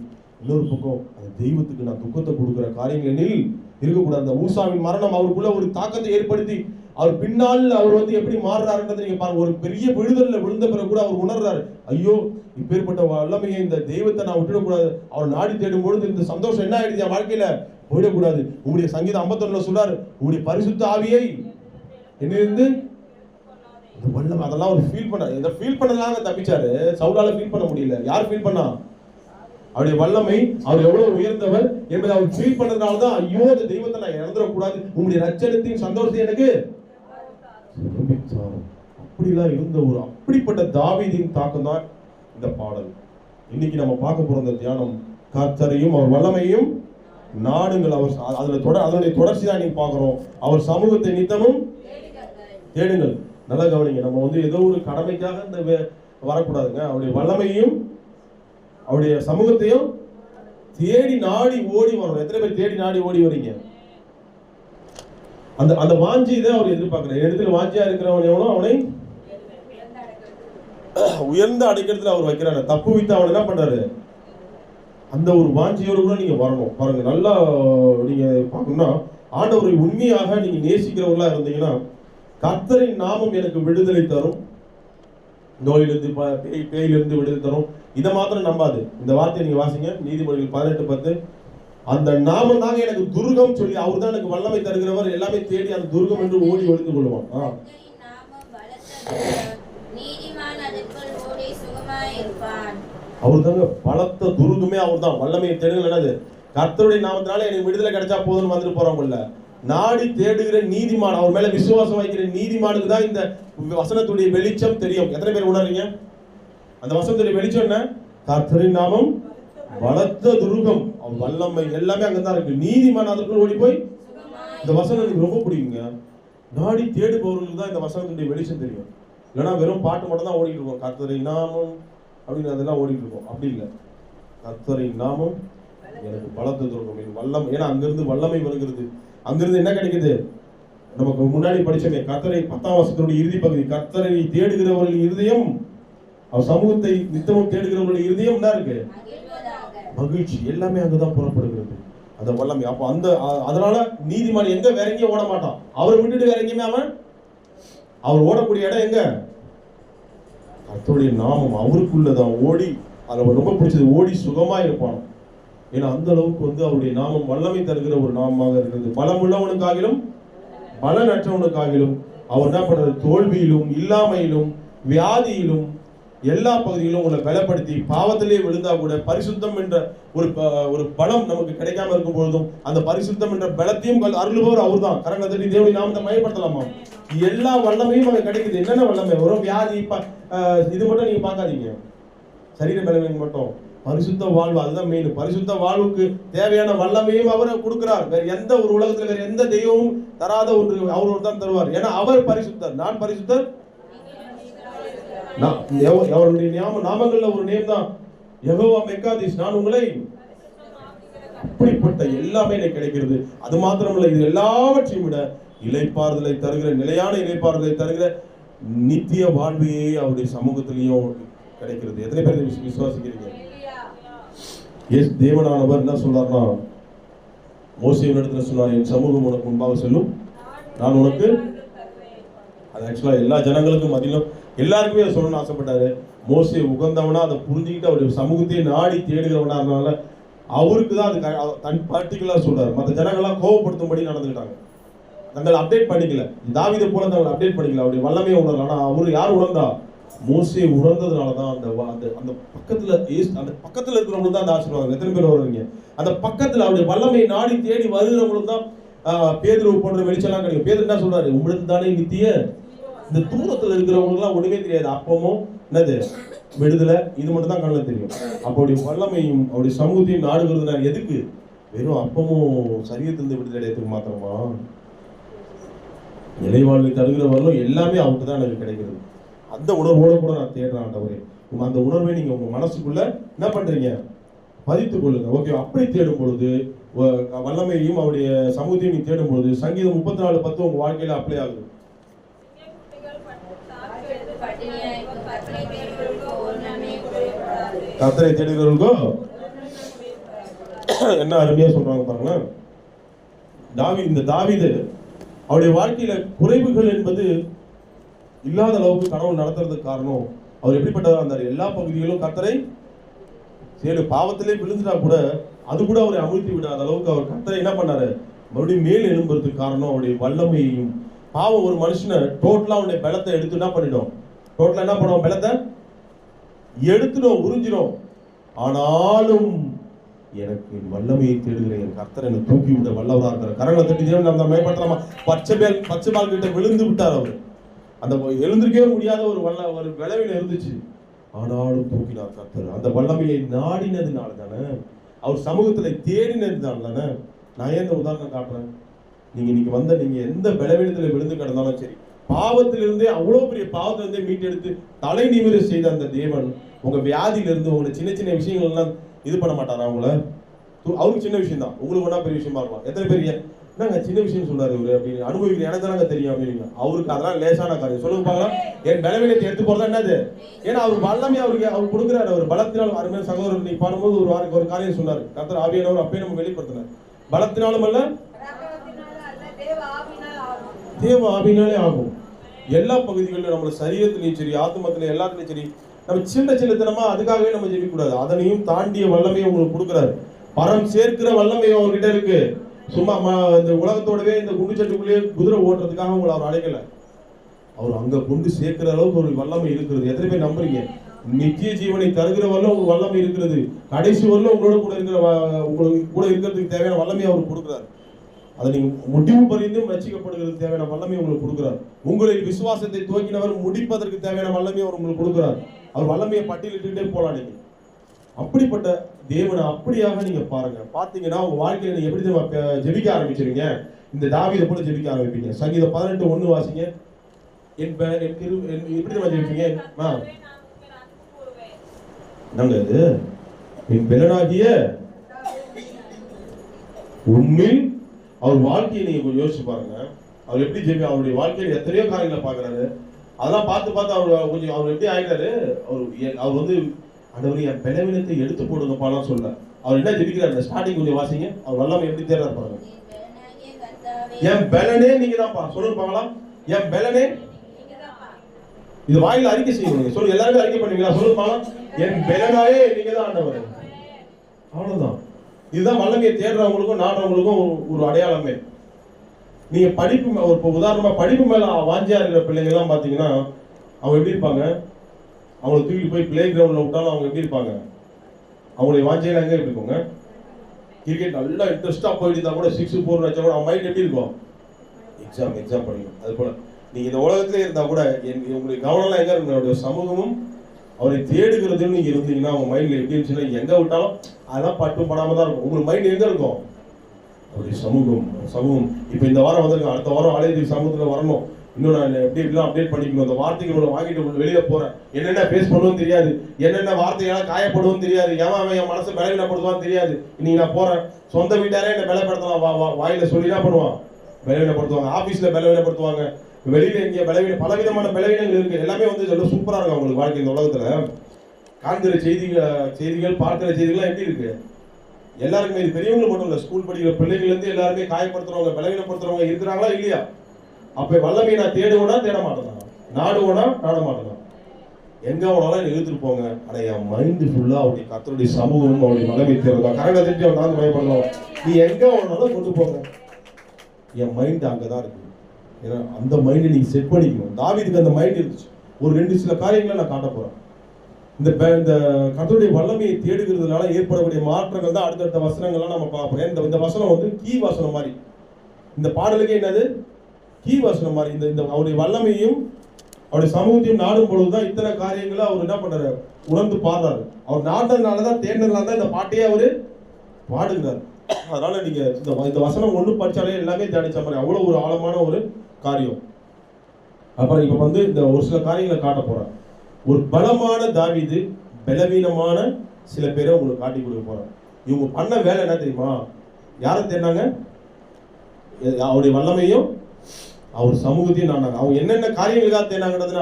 இன்னொரு பக்கம் அந்த தெய்வத்துக்கு நான் துக்கத்தை கொடுக்குற காரியங்களில் இருக்கக்கூடாது. அந்த ஊசாவின் மரணம் அவருக்குள்ள ஒரு தாக்கத்தை ஏற்படுத்தி அவர் பின்னால் அவர் வந்து எப்படி மாறுறாருன்றதை நீங்க பாருங்க. ஒரு பெரிய விழுதல்ல விழுந்த பிறகு கூட அவர் உணர்றாரு, ஐயோ இப்பேற்பட்ட வல்லமையை இந்த தெய்வத்தை நான் விட்டுடக்கூடாது. அவர் நாடி தேடும் பொழுது இந்த சந்தோஷம் என்ன ஆயிடுச்சு என் வாழ்க்கையில போயிடக்கூடாது. உங்களுடைய சங்கீதம் 51 சொல்றாரு, உங்களுடைய பரிசுத்த ஆவியை என்னிருந்து இந்த வல்லமை அதெல்லாம் அவர் ஃபீல் பண்ண, இதை ஃபீல் பண்ணதாங்க தப்பிச்சாரு. சவுலால ஃபீல் பண்ண முடியல. யார் ஃபீல் பண்ணா? அவருடைய வல்லமை, அவர் எவ்வளவு உயர்ந்தவர் என்பதை அவர் ஃபீல் பண்ணதுனால தான், ஐயோ இந்த தெய்வத்தை நான் இழந்துடக்கூடாது, உங்களுடைய ரட்சணத்தின் சந்தோஷத்தை எனக்கு அப்படிலாம் இருந்த ஒரு அப்படிப்பட்ட தாவீதின் தாக்கம் தான் இந்த பாடல். இன்னைக்கு நம்ம பார்க்க போற இந்த தியானம், கர்த்தரையும் அவர் வல்லமையும் நாடுங்கள். அவர் அதனுடைய தொடர்ச்சி தான் நீங்க பார்க்கிறோம். அவர் சமூகத்தை நித்தமும் தேடுங்கள். நல்லா கவனிங்க, நம்ம வந்து ஏதோ ஒரு கடமைக்காக இந்த வரக்கூடாதுங்க. அவருடைய வல்லமையும் அவருடைய சமூகத்தையும் தேடி நாடி ஓடி வரணும். எத்தனை பேர் தேடி நாடி ஓடி வரீங்க? அந்த அந்த வாஞ்சி தான் அவர் எதிர்பார்க்கிறார். இடத்துல வாஞ்சியா இருக்கிறவன் எவனோ அவனை உயர்ந்த அடைக்கிறதுல அவர் வைக்கிறாரு. தப்பு வைத்து அவன் என்ன பண்றாரு? அந்த ஒரு வாஞ்சியோடு கூட நீங்க வரணும். பாருங்க, நல்லா நீங்க பார்க்கணும்னா, ஆண்டவரை உண்மையாக நீங்க நேசிக்கிறவங்களா இருந்தீங்கன்னா, கர்த்தரின் நாமம் எனக்கு விடுதலை தரும், நோயிலிருந்து பேயிலிருந்து விடுதலை தரும். இதை மாத்திரம் நம்பாது. இந்த வார்த்தையை நீங்க வாசிங்க, நீதிமொழிகள் 18:10. அந்த நாமம் தாங்க எனக்கு துர்கம் சொல்லி, அவர் தான் எனக்கு வல்லமை தருகிறவர். எல்லாமே தேடி அந்த துர்கம் என்று ஓடி ஒளிந்து கொள்வான். அவர் தாங்க பலத்த துருகமே. அவர் தான் வல்லமையை தேடுங்கள். என்னது? கர்த்தருடைய நாமத்தினால எனக்கு விடுதலை கிடைச்சா போதும்னு வந்துட்டு போறவங்க நாடி தேடுகிற நீதிமான், அவர் மேல விசுவாசம் வைக்கிற நீதிமானுக்கு தான் இந்த வசனத்துடைய வெளிச்சம் தெரியும். எத்தனை பேர் உணர்றீங்க? அந்த வசனத்துடைய வெளிச்சம் என்ன? கர்த்தரின் நாமம் பலத்த துருகம், வல்லமை எல்லாமே அங்கதான் இருக்கு. நீதிமான் அதற்குள் ஓடி போய், இந்த வசனம் எனக்கு ரொம்ப பிடிக்குங்க. நாடி தேடுபவர்களுக்கு தான் இந்த வசனத்துடைய வெளிச்சம் தெரியும். இல்லைன்னா வெறும் பாட்டு மட்டும் தான் ஓடிட்டு இருக்கோம். கர்த்தரின் நாமம் அப்படின்னு அதெல்லாம் ஓடிட்டு இருக்கோம். அப்படி இல்லை. கர்த்தரின் நாமம் எனக்கு பலத்த துருகம், வல்லமை. ஏன்னா அங்கிருந்து வல்லமை வருகிறது. அங்கிருந்து என்ன கிடைக்குது? நமக்கு முன்னாடி படிச்சோமே, கர்த்தரை 10ஆம் வசனத்தினுடைய இறுதி பகுதி, கர்த்தரை தேடுகிறவர்கள் இருதயம், அவர் சமூகத்தை நித்தமும் தேடுகிறவர்கள் இருதயம் என்ன இருக்கு? மகிழ்ச்சி. எல்லாமே அங்கதான் புறப்படுகிறது அந்த வல்லமை. அப்போ அந்த அதனால நீதிமான் எங்க வேற எங்கேயும் ஓட மாட்டான். அவரை விட்டுட்டு வேற எங்கேயுமே அவர் ஓடக்கூடிய இடம் எங்க? கர்த்தருடைய நாமம் அவருக்குள்ளதான். ஓடி, அதில் ரொம்ப பிடிச்சது, ஓடி சுகமா இருப்பான். ஏன்னா அந்த அளவுக்கு வந்து அவருடைய நாமம் வல்லமை தருகிற ஒரு நாமமாக இருக்கிறது. பலம் உள்ளவனுக்காகிலும் பலனற்றவனுக்காகிலும் அவர் என்ன பண்றது? தோல்வியிலும் இல்லாமையிலும் வியாதியிலும் எல்லா பகுதியிலும் உங்களை பலப்படுத்தி, பாவத்திலே விழுந்தா கூட பரிசுத்தம் என்ற ஒரு பலம் நமக்கு கிடைக்காம இருக்கும் பொழுதும் அந்த பரிசுத்தம் என்ற பலத்தையும் அருள்பவர் அவர் தான். கரங்களை தட்டி தேவனுடைய நாமத்தை மயப்படுத்தலாமா? எல்லா வல்லமையும் அங்க கிடைக்குது. என்னென்ன வல்லமை? ஒரு வியாதி இது மட்டும் நீங்க பார்க்காதீங்க, சரீர பலவீனம் மட்டும். பரிசுத்த வாழ்வு, அதுதான் மெயின். பரிசுத்த வாழ்வுக்கு தேவையான வல்லமையும் அவர் கொடுக்கிறார். வேற எந்த ஒரு உலகத்துல வேற எந்த தெய்வமும் தராத ஒன்று அவர் தான் தருவார். ஏன்னா அவர் பரிசுத்தர், நான் பரிசுத்தர். அவருடைய நாமங்கள்ல ஒரு நேம் தான் யெகோவா மெக்காதிஸ், நான் உங்களை. அப்படிப்பட்ட எல்லாமே எனக்கு கிடைக்கிறது. அது மாத்திரமல்ல, இது எல்லாவற்றையும் விட இளைப்பாறுதலை தருகிற, நிலையான இளைப்பாறுதலை தருகிற நித்திய வாழ்வையே அவருடைய சமூகத்திலையும் கிடைக்கிறது. எத்தனை பேர் விசுவாசிக்கிறீங்க? எஸ், தேவனானவர் என்ன சொல்றாருன்னா, மோசேயின் இடத்துல சொன்னார், என் சமூகம் உனக்கு முன்பாக செல்லும், நான் உனக்கு. அது ஆக்சுவலா எல்லா ஜனங்களுக்கும் மத்தியிலும் எல்லாருக்குமே அதை சொல்லணும்னு ஆசைப்பட்டாரு. மோசே உகந்தவனா அதை புரிஞ்சுக்கிட்டு அவருடைய சமூகத்தை நாடி தேடுகிறவனா இருந்தனால அவருக்கு தான் அது தன் பர்டிகுலரா சொல்றாரு. மற்ற ஜனங்கள்லாம் கோவப்படுத்தும்படி நடந்துக்கிட்டாங்க. தங்களை அப்டேட் பண்ணிக்கல. தாவீதை போல தங்களை அப்டேட் பண்ணிக்கல. அவருடைய வல்லமையை உணரல. ஆனா அவரு யார் உணர்ந்தா? மோசே உணர்ந்ததுனாலதான் அந்த பக்கத்துல அந்த பக்கத்துல இருக்கிறவங்களுக்கு தான் அந்த ஆசீர்வாதம். எத்தனை பேர் வருவீங்க? அந்த பக்கத்துல அவருடைய வல்லமையை நாடி தேடி வருகிறவங்களுக்கு தான் பேதுரு போன்ற வெளிச்செல்லாம் கிடைக்கும். பேதுரு என்ன சொல்றாரு? உங்களுக்கு தானே நித்திய. இந்த தூரத்துல இருக்கிறவங்களுக்கு எல்லாம் ஒண்ணுமே தெரியாது. அப்பமும் என்னது? விடுதலை. இது மட்டும் தான் கண்ணில் தெரியும். அப்போடைய வல்லமையும் அவருடைய சமூகத்தையும் நாடுகிறதுனால எதுக்கு? வெறும் அப்பமும் சரீரத்திலிருந்து விடுதலை அடையத்துக்கு மாத்திரமா? நிலைவாழ்வை தருகிறவர்களும் எல்லாமே அவருக்கு தான் எனக்கு கிடைக்கிறது. அந்த உணர்வோட கூட நான் தேடுறேன் ஆண்டவரே. அந்த உணர்வை நீங்க உங்க மனசுக்குள்ள என்ன பண்றீங்க? பதித்துக் கொள்ளுங்க. ஓகே, அப்படி தேடும் பொழுது வல்லமையையும் அவருடைய சமூகத்தையும் நீ தேடும் பொழுது சங்கீதம் 34:10 உங்க வாழ்க்கையில அப்ளை ஆகுது. கர்த்தரை தேடுகிறவர்களுக்கோ என்ன அருமையா சொல்றாங்க பாருங்களேன். இந்த தாவீது அவருடைய வாழ்க்கையில குறைவுகள் என்பது இல்லாத அளவுக்கு கடவுள் நடத்துறதுக்கு காரணம் அவர் எப்படிப்பட்டதா இருந்தார். எல்லா பகுதிகளும் கர்த்தரை சரி, பாவத்திலே விழுந்துட்டா கூட அது கூட அவரை அமிழ்த்தி விடாத அளவுக்கு அவர் கர்த்தரை என்ன பண்ணாரு, மறுபடியும் மேல் எழும்புறதுக்கு காரணம் அவருடைய வல்லமையையும். பாவம் ஒரு மனுஷனை டோட்டலா அவனுடைய பலத்தை எடுத்து என்ன பண்ணிடும், டோட்டலா என்ன பண்ணுவோம், பலத்தை எடுத்துடும், உறிஞ்சிடும். ஆனாலும் எனக்கு வல்லமையை தேடுகிற என் கர்த்தர் என்னை தூக்கி விட வல்லவரா இருக்கிற கரங்களை தட்டி தேவன் அந்த மேம்படுத்தலாமா. பச்சை பால் கிட்ட விழுந்து விட்டார் அவர். அந்த எழுந்திருக்கவே முடியாத ஒரு விளைவில இருந்துச்சு. ஆனாலும் தூக்கினார் கர்த்தர். அந்த வல்லமையை நாடினதுனால தானே, அவர் சமூகத்துல தேடினதுனால தானே. நான் ஏன் இந்த உதாரணம் காட்டுறேன், நீங்க வந்த நீங்க எந்த பலவீனத்துல விழுந்து கிடந்தாலும் சரி, பாவத்திலிருந்தே அவ்வளவு பெரிய பாவத்திலிருந்தே மீட்டெடுத்து தலை நிமிர செய்த அந்த தேவன் உங்க வியாதியிலிருந்து உங்களை சின்ன சின்ன விஷயங்கள் எல்லாம் இது பண்ண மாட்டாரா உங்களை? அவருக்கு சின்ன விஷயம் தான், உங்களுக்கு ஒன்றா பெரிய விஷயமா இருக்கலாம். எத்தனை பேர் என்னங்க சின்ன விஷயம் சொல்றாரு இவரு அப்படின்னு அனுபவிக்கிற எனக்கு தானங்க தெரியும் அப்படின்னு. அவருக்கு அதெல்லாம் லேசான காரியம். சொல்லுங்க பாக்கலாம், என் பலவீனத்தை எடுத்து போறதா என்னது? ஏன்னா அவர் வல்லமே அவர் கொடுக்குறாரு. அவர் பலத்தினால் அருமையான சகோதரர் நீ பாடும்போது ஒரு காரியம் சொன்னாரு. கர்த்தர் ஆவியானவர் அப்பயே நம்ம வெளிப்படுத்தினார். பலத்தினாலும் அல்ல, தேவ ஆவியினாலே ஆகும். எல்லா பகுதிகளிலும் நம்மள சரீரத்திலையும் சரி, ஆத்மத்திலையும் எல்லாத்துலையும் சரி, நம்ம சின்னத்தனமா அதுக்காகவே நம்ம ஜெபிக்க கூடாது. அதனையும் தாண்டிய வல்லமையை உங்களுக்கு கொடுக்குறாரு. பரம் சேர்க்கிற வல்லமையும் அவர்கிட்ட இருக்கு. சும்மா இந்த உலகத்தோடவே இந்த குண்டு சட்டுக்குள்ளேயே குதிரை ஓட்டுறதுக்காக உங்களை அவர் அழைக்கல. அவர் அங்க கொண்டு சேர்க்கிற அளவுக்கு ஒரு வல்லமை இருக்கிறது. எத்தனை பேர் நம்புறீங்க? நித்திய ஜீவனை தருகிற வரலும் ஒரு வல்லமை இருக்கிறது. கடைசி வரலும் உங்களோட கூட இருக்கிற உங்களுக்கு கூட இருக்கிறதுக்கு தேவையான வல்லமையை அவர் கொடுக்குறாரு. அதை நீங்க முடிவு பரிந்தும் ரட்சிக்கப்படுகிறதுக்கு தேவையான வல்லமையை உங்களுக்கு கொடுக்குறார். உங்களின் விசுவாசத்தை துவக்கினவர் முடிப்பதற்கு தேவையான வல்லமையை அவர் உங்களுக்கு கொடுக்குறார். அவர் வல்லமையை பட்டியலிட்டுட்டே போலாம். நீங்க அப்படிப்பட்ட தேவனை அப்படியாக நீங்க பாருங்க. பாத்தீங்கன்னா உங்க வாழ்க்கையில நீங்க எப்படி ஜெபிக்க ஆரம்பிச்சிருங்க. இந்த தாவீதை போல ஜெபிக்க ஆரம்பிப்பீங்க. சங்கீதம் 18:1 வாசிங்க. எப்படி ஜெபிப்பீங்க? நாங்க இது என் பெலனாகிய உண்மையில் அவர் வாழ்க்கையை நீங்க கொஞ்சம் யோசிச்சு பாருங்க. அவர் எப்படி ஜெபி அவருடைய வாழ்க்கையில எத்தனையோ காரியங்களை பாக்குறாரு. அதெல்லாம் பார்த்து அவர் எப்படி ஆயிட்டாரு. அவர் வந்து ஆண்டவரே என் பலவீனத்தை எடுத்து போடுங்கப்பாலாம் சொல்ல. அவர் என்ன ஜெபிக்கிறார்? ஸ்டார்டிங் கொஞ்சம் வாசிங்க. அவர் வல்லமை எப்படி தேர்றாரு பாருங்க. என் பலனே நீங்க தான்ப்பா. சொல்லுங்க பார்க்கலாம். என் பலனே இது வாயில அறிக்கை செய்யணும். சொல்லு, எல்லாருமே அறிக்கை பண்ணுவீங்களா? சொல்லுங்க பார்க்கலாம். என் பலனாயே நீங்க தான் ஆண்டவர். அவ்வளவுதான். இதுதான் வல்லமையை தேடுறவங்களுக்கும் நாடுறவங்களுக்கும் ஒரு அடையாளமே. நீங்க படிப்பு இப்போ உதாரணமா படிப்பு மேல வாஞ்சியா இருக்கிற பிள்ளைங்க எல்லாம் பாத்தீங்கன்னா அவங்க எப்படி இருப்பாங்க? அவங்களை தூக்கிட்டு போய் பிளே கிரவுண்ட்ல விட்டாலும் அவங்க எப்படி இருப்பாங்க? அவங்களுடைய வாஞ்சியில எங்க இருப்பாங்க? கிரிக்கெட் நல்லா இன்ட்ரெஸ்டா போயிட்டு இருந்தா கூட 6 4 வச்சா கூட அவங்க மைண்ட் எப்படி இருக்கும்? எக்ஸாம் படிக்கணும். அது போல நீங்க இந்த உலகத்திலே இருந்தா கூட உங்களுடைய கவனம்லாம் எங்க இருக்கும்? அவருடைய சமூகமும் அவரை தேடுகிறதுன்னு நீங்க இருந்தீங்கன்னா அவங்க மைண்ட்ல எப்படி இருந்துச்சுன்னா எங்க விட்டாலும் அதெல்லாம் பட்டும் படாம தான் இருக்கும். உங்களுக்கு மைண்ட் எங்க இருக்கும்? அவருடைய சமூகம். இப்ப இந்த வாரம் வந்திருக்கேன், அடுத்த வாரம் ஆலயத்துக்கு சமூகத்துல வரணும். இன்னும் நான் எப்படி இப்படிலாம் அப்டேட் பண்ணிக்கணும். அந்த வார்த்தைகளோட வாங்கிட்டு வெளியில போறேன். என்னென்ன பேஸ் பண்ணுவோம் தெரியாது, என்னென்ன வார்த்தைகளால் காயப்படுவோம் தெரியாது, அவன் என் மனசை பலவீனப்படுத்துவான்னு தெரியாது. இன்னைக்கு நான் போறேன், சொந்த வீட்டாரே என்ன பலப்படுத்தலாம், வாயில சொல்லி என்ன பண்ணுவான்? பலவீனப்படுத்துவாங்க. ஆபீஸ்ல பலவீனப்படுத்துவாங்க. வெளியில இங்க பலவிதமான பலவீனங்கள் இருக்கு. எல்லாமே வந்து சூப்பரா இருக்கும் அவங்களுக்கு வாழ்க்கை. இந்த உலகத்துல காண்கிற செய்திகள் பார்க்கிற செய்திகள் எப்படி இருக்கு? எல்லாருக்குமே இது பெரியவங்களுக்கு மட்டும் இல்ல, ஸ்கூல் படிக்கிற பிள்ளைகள் இருந்து எல்லாருமே காயப்படுத்துறவங்க பலவீனப்படுத்துறவங்க இருக்கிறாங்களா இல்லையா? அப்ப வல்லமையை நான் தேடுவோனா தேட மாட்டேன், நாடுவோனா நாட மாட்டேன். எங்க அவனாலும் இழுத்துட்டு போங்க. ஆனா என் மைண்ட் ஃபுல்லா அவருடைய கர்த்தருடைய சமூகம் அவருடைய வல்லமை தேடுறதா. கரங்களை தெரிஞ்சு அவன் தான் பயப்படுவான். நீ எங்க அவனாலும் கொண்டு போங்க, என் மைண்ட் அங்கதான் இருக்கு. ஏன்னா அந்த மைண்டை நீங்க செட் பண்ணிக்கணும். தாவீதுக்கு அந்த மைண்ட் இருந்துச்சு. ஒரு 2 சில காரியங்களை நான் காட்ட போறேன். இந்த கர்த்தருடைய வல்லமையை தேடுகிறதுனால ஏற்படக்கூடிய மாற்றங்கள் தான் அடுத்தடுத்த வசனங்கள்லாம் நம்ம பார்ப்போம். இந்த வசனம் வந்து கீ வசனம் மாதிரி. இந்த பாடலுக்கு என்னது? கீ வசனம் மாதிரி. இந்த அவருடைய வல்லமையும் அவருடைய சமூகத்தையும் நாடும் பொழுதுதான் இத்தனை காரியங்களை அவர் என்ன பண்றாரு, உணர்ந்து பாடுறாரு. அவர் நாடுறதுனாலதான் தேடுறதுனால தான் இந்த பாட்டையே அவரு பாடுகிறார். அதனால நீங்க இந்த வசனம் ஒண்ணு படிச்சாலே எல்லாமே தியானிச்ச மாதிரி அவ்வளவு ஒரு ஆழமான ஒரு காரியம். அப்புறம் இப்ப வந்து இந்த ஒரு சில காரியங்களை காட்ட போறேன். ஒரு பலமான தாவீது பலவீனமான சில பேரை உங்களுக்கு காட்டி கொடுக்க போறேன். இவங்க பண்ண வேலை என்ன தெரியுமா? யாரை தேடினாங்க? அவருடைய வல்லமையும் அவர் சமூகத்தையும் நானாங்க. அவங்க என்னென்ன காரியங்களுக்காக தேடினாங்கன்றது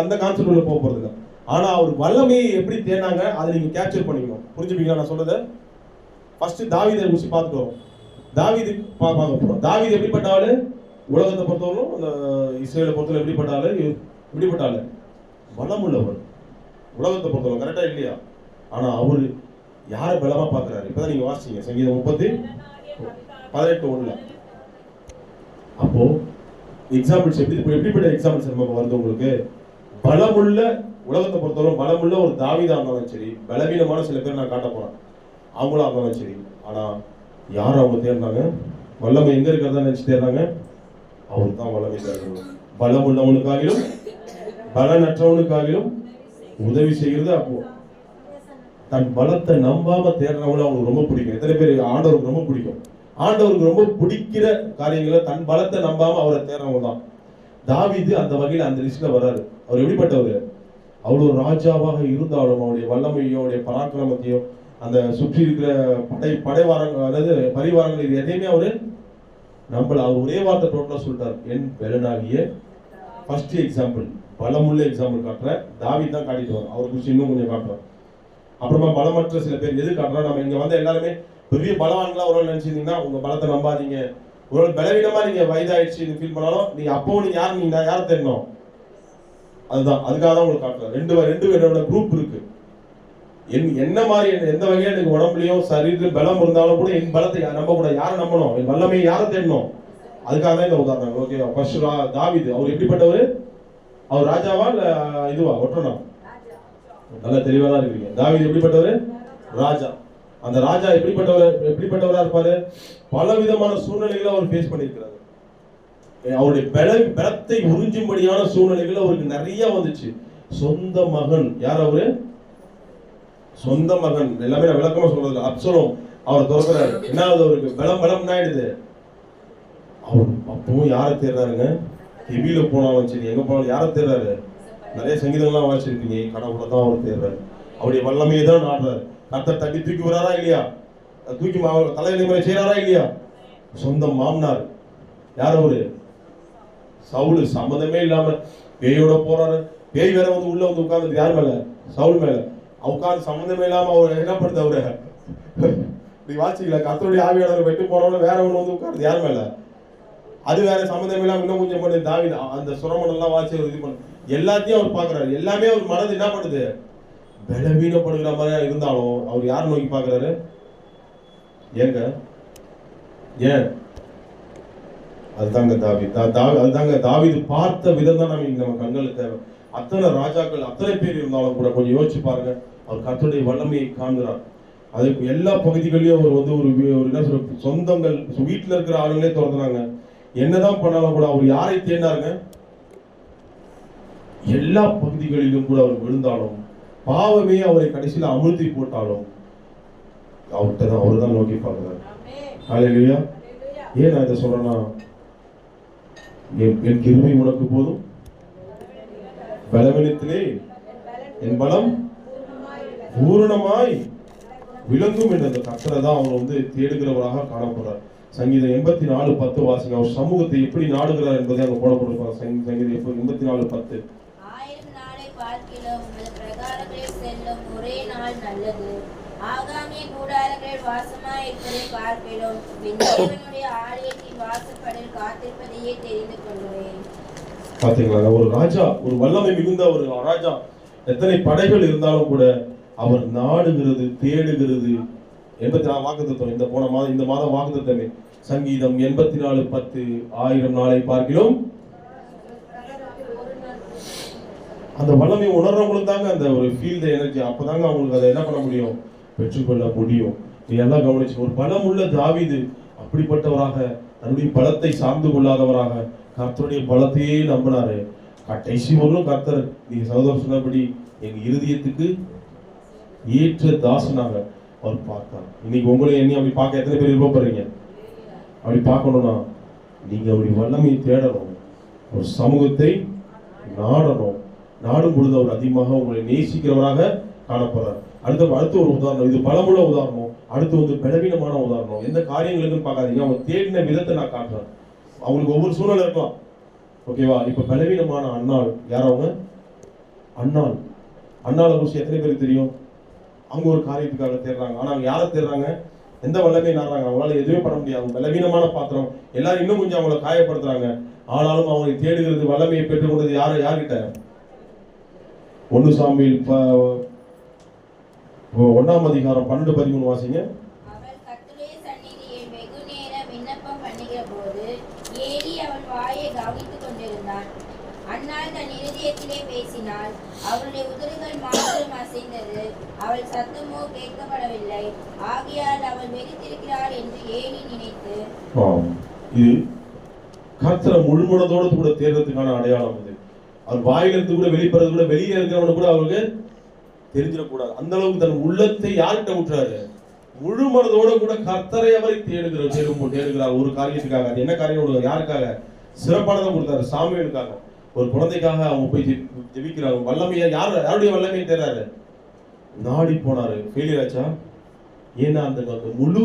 அந்த கான்செப்ட் உள்ள போக போறது இல்லை. ஆனா அவர் வல்லமையை எப்படி தேடினாங்க அதை நீங்க கேப்சர் பண்ணிக்கணும். புரிஞ்சுப்பீங்களா நான் சொல்றத? ஃபர்ஸ்ட் தாவீதை குறித்து பார்த்துட்டோம். தாவீது பார்க்க போறோம். தாவீது எப்படிப்பட்ட ஆளு? உலகத்தை பொறுத்தவரைக்கும் அந்த இஸ்ரேலை பொறுத்தவரை எப்படிப்பட்ட ஆளு? எப்படிப்பட்ட ஆளு? பலம் உள்ளவர். உலகத்தை பொறுத்தவரை கரெக்டா இல்லையா? ஆனா அவரு யாரை பலமா பாக்குறாரு? இப்பதான் நீங்க வாசிச்சீங்க சங்கீதம் 30:18. அப்போ எக்ஸாம்பிள்ஸ் எப்படிப்பட்ட எக்ஸாம்பிள்ஸ் நமக்கு வருது உங்களுக்கு? பலமுள்ள, உலகத்தை பொறுத்தவரை பலமுள்ள ஒரு தாவீதா இருந்தாலும் சரி, பலவீனமான சில பேர் நான் காட்ட போறேன், அவங்களா இருந்தாலும் சரி. ஆனா யார் அவங்க தேர்ந்தாங்க? வல்லமை எங்க இருக்கிறதா நினைச்சு தேர்றாங்க? அவரு தான் வல்லமை தேர்ந்தவர். பலம் உள்ளவனுக்காகிலும் பலனற்றவனுக்காகிலும் உதவி செய்கிறது. அப்போ தன் பலத்தை நம்பாம தேடுறவங்களும் அவங்களுக்கு ரொம்ப பிடிக்கும். எத்தனை பேர் ஆண்டவருக்கு ரொம்ப பிடிக்கும்? ஆண்டவருக்கு ரொம்ப பிடிக்கிற காரியங்களை தன் பலத்தை நம்பாம அவரை தேடுறவங்க தான். தாவீது அந்த வகையில் அந்த லிஸ்ட்ல வர்றாரு. அவர் எப்படிப்பட்டவர்? அவ்வளவு ராஜாவாக இருந்தாலும் அவருடைய வல்லமையோ அவருடைய பராக்கிரமத்தையோ அந்த சுற்றி இருக்கிற படைவாரங்கள் அதாவது பரிவாரங்கள் இது எதையுமே அவரு நம்மள அவர் ஒரே வார்த்தை டோட்டலா சொல்லிட்டார், என் பெலனாகிய. ஃபர்ஸ்ட் எக்ஸாம்பிள், பலமுள்ள எக்ஸாம்பிள் காட்டுறேன். தாவீது தான் காட்டிட்டு வரும். அவரை குறித்து இன்னும் கொஞ்சம் காட்டுறேன். அப்புறமா பலமற்ற சில பேர் எது காட்டுறோம்? நம்ம இங்க வந்து எல்லாருமே பெரிய பலவான்களா ஒரு நினைச்சிருந்தீங்கன்னா உங்க பலத்தை நம்பாதீங்க. ஒரு பலவீனமா நீங்க வயதாயிடுச்சு ஃபீல் பண்ணாலும் நீங்க அப்போ நீங்க யாரை தேடணும்? அதுதான், அதுக்காக தான் உங்களுக்கு காட்டுறேன். ரெண்டு என்னோட குரூப் இருக்கு. என்ன மாதிரி எந்த வகையா எனக்கு உடம்புலயும் சரீரத்துல பலம் இருந்தாலும் கூட என் பலத்தை நம்ப கூட யாரை நம்பணும்? என் வல்லமையை யாரை தேடணும்? அதுக்காக தான் இந்த உதாரணம். ஓகே, ஃபர்ஸ்ட் தாவீது. அவர் எப்படிப்பட்டவர்? அவர் ராஜாவா இல்ல இதுவா ஒற்றனா? நல்ல தெளிவா தான் இருக்கீங்க. தாவீது எப்படிப்பட்டவர்? ராஜா. அந்த ராஜா எப்படிப்பட்டவரா இருப்பாரு? பல விதமான சூழ்நிலைகளை அவர் ஃபேஸ் பண்ணியிருக்கிறாரு. அவருடைய பலத்தை உறிஞ்சும்படியான சூழ்நிலைகள் அவருக்கு நிறைய வந்துச்சு. சொந்த மகன், யார் அவரு? சொந்த மகன். எல்லாமே நான் விளக்கமா சொல்றது. அப்சலோம் அவர் துறக்கிறாரு. என்ன ஆகுது அவருக்கு? பலம் ஆயிடுது. அவர் அப்பவும் யாரை தேடுறாருங்க? ஹெவியில போனாலும் சரி, எங்க போனாலும் யாரை தேடுறாரு? நிறைய சங்கீதங்கள்லாம் வாசிச்சிருக்கீங்க. கடவுளை தான் அவர் தேடுறாரு. அவருடைய வல்லமையை தான் நாடுறாரு. கர்த்தர் தட்டி தூக்கி வராரா இல்லையா? தூக்கி தலைநிலை செய்யறாரா இல்லையா? சொந்த மாமனார் யார் அவரு? சவுல். சம்மதமே இல்லாம பேயோட போறாரு. பேய் வேற வந்து உள்ள வந்து உட்கார்ந்து யார் மேல? சவுல் மேல உட்கார்ந்து சம்மந்தமே இல்லாம அவர் என்ன பண்ணுது? அவரு நீ வாசிக்கல, கர்த்தருடைய ஆவியானவர் வெட்டு போனவன வேற ஒண்ணு வந்து உட்கார்ந்து யார் மேல? அது வேற சம்மந்தமே இல்லாம இன்னும் கொஞ்சம் பண்ணி தாவீது அந்த சுரமணெல்லாம் வாசி இது பண்ணு எல்லாத்தையும் அவர் பாக்குறாரு. எல்லாமே அவர் மனது என்ன பண்ணுது? பலவீனப்படுகிற மாதிரியா இருந்தாலும் அவர் யார் நோக்கி பாக்குறாரு? ஏங்க ஏன்? அதுதாங்க தாவீது பார்த்த விதம் தான் நம்ம கண்களுக்கு தேவை. அத்தனை ராஜாக்கள் அத்தனை பேர் இருந்தாலும் கூட கொஞ்சம் யோசிச்சு பாருங்க. அவர் கர்த்தருடைய வல்லமையை காண்கிறார். அதுக்கு எல்லா பகுதிகளையும் அவர் வந்து ஒரு என்ன சொல்ற சொந்தங்கள் வீட்டுல இருக்கிற ஆளுங்களே திறந்துறாங்க. என்னதான் பண்ணாலும் கூட அவர் யாரை தேடினாருங்க? எல்லா பகுதிகளிலும் கூட அவர் விழுந்தாலும் பாவமே அவரை கடைசியில் அமிழ்த்தி போட்டாலும் அவர் தான் நோக்கி பார்க்கிறார். ஹல்லேலூயா. ஏன் நான் இதை சொல்றேன்னா, என் கிருபை உனக்கு போதும், பலவீனத்திலே என் பலம் பூரணமாய் விளங்கும் என்ற கர்த்தரை தான் அவர் வந்து தேடுகிறவராக காணப்படுறார். சங்கீதம் 84:10 வாசிங்க. அவர் சமூகத்தை எப்படி நாடுகிறார் என்பதை அங்க போடப்பட்டிருப்பார். சங்கீதம் 84:10. ஆயிரம் நாளை பார்க்கிலும் உமது பிரகாரங்களில் செல்லும் ஒரே நாள் நல்லது. ஆகாமிய கூடாரங்களில் வாசமாய் இருப்பதை பார்க்கிலும் தேவனுடைய ஆலயத்தின் வாசற்படியில் காத்திருப்பதையே தெரிந்து கொள்கிறேன். பாத்தீங்களா, ஒரு ராஜா, ஒரு வல்லமை மிகுந்த ஒரு ராஜா, எத்தனை படைகள் இருந்தாலும் கூட அவர் நாடுகிறது, தேடுகிறது. 84 வாக்குத்தத்தம் இந்த மாதம் வாக்குத்தத்தமே. சங்கீதம் 84:10 ஆயிரம் நாளை பார்க்கிலும் அந்த வல்லமை உணர்றவங்களுக்கு தாங்க அந்த ஒரு ஃபீல் த எனர்ஜி. அப்பதாங்க அவங்களுக்கு அதை என்ன பண்ண முடியும்? பெற்றுக்கொள்ள முடியும். நீ எல்லாம் கவனிச்சு, ஒரு பலமுள்ள தாவீது அப்படிப்பட்டவராக தன்னுடைய பலத்தை சார்ந்து கொள்ளாதவராக கர்த்தருடைய பலத்தையே நம்பினாரு. கடைசி வரலும் கர்த்தர் நீங்க சகோதரர் சொன்னபடி எங்க இருதயத்துக்கு ஏற்ற தாசனாக அவர் பார்த்தார். இன்னைக்கு உங்களை என்னை அப்படி பார்க்க எத்தனை பேர் விருப்பப்படுறீங்க? அப்படி பார்க்கணும்னா நீங்க அப்படி வல்லமையை தேடணும், ஒரு சமூகத்தை நாடணும். நாடும் பொழுது அவர் அதிகமாக உங்களை நேசிக்கிறவராக காணப்படுறார். அடுத்து ஒரு உதாரணம், இது பலமுள்ள உதாரணம். அடுத்து வந்து பலவீனமான உதாரணம். எந்த காரியங்களுக்குன்னு பார்க்காதீங்க, அவங்க தேடின விதத்தை நான் காட்டுறேன். அவங்களுக்கு ஒவ்வொரு சூழ்நிலை இருக்கலாம். ஓகேவா? இப்ப பலவீனமான அன்னாள் யார்? அவங்க அன்னாளை குறிச்சு எத்தனை பேருக்கு தெரியும்? அவங்க ஒரு காரியத்துக்காக தேடுறாங்க. ஆனா அவங்க யாரை தேடுறாங்க? எந்த வல்லமையை நாடுறாங்க? அவங்களால எதுவுமே பண்ண முடியாது. பலவீனமான பாத்திரம். எல்லாரும் இன்னும் கொஞ்சம் அவங்களை காயப்படுத்துறாங்க. ஆனாலும் அவங்களை தேடுகிறது, வல்லமையை பெற்றுக்கொண்டது யார்கிட்ட? 1 சாமுவேல் 1ஆம் அதிகாரம் 12-13 வாசிங்க. அவள் கர்த்தருடைய சந்நிதியில் வெகு நேரம் விண்ணப்பம் பண்ணுகிற போது ஏலி அவள் வாயை கவனித்துக் கொண்டிருந்தான். அன்னாள் தன் இருதயத்திலே பேசினாள். அவளுடைய உதடுகள் மாத்திரம் அசைந்தது, அவள் சத்தமோ கேட்கப்படவில்லை. ஆகையால் அவள் வெறித்திருக்கிறாள் என்று ஏலி நினைத்து. இது கர்த்தரை முழுமனதோடு கூட தேர்றதுக்கான அடையாளம். இது அவர் வாயிலிருந்து கூட வெளிப்படுறது கூட வெளியே இருக்கிறவனு கூட அவருக்கு தெரிஞ்சிடக்கூடாது. அந்த அளவுக்கு தன் உள்ளத்தை யார்கிட்ட விட்டுறாரு? முழு மனதோட கூட கர்த்தரை அவரை தேடுகிறார் ஒரு காரியத்துக்காக. அது என்ன காரியம்? யாருக்காக? சிறப்பானதை கொடுத்தாரு. சாமுவேலுக்காக, ஒரு குழந்தைக்காக அவங்க போய் ஜெபிக்கிறாங்க. வல்லமையா யாருடைய வல்லமையை தேடுறாரு? நாடி போனாரு. ஃபெயிலியர் ஆச்சா? ஏன்னா அந்த முழு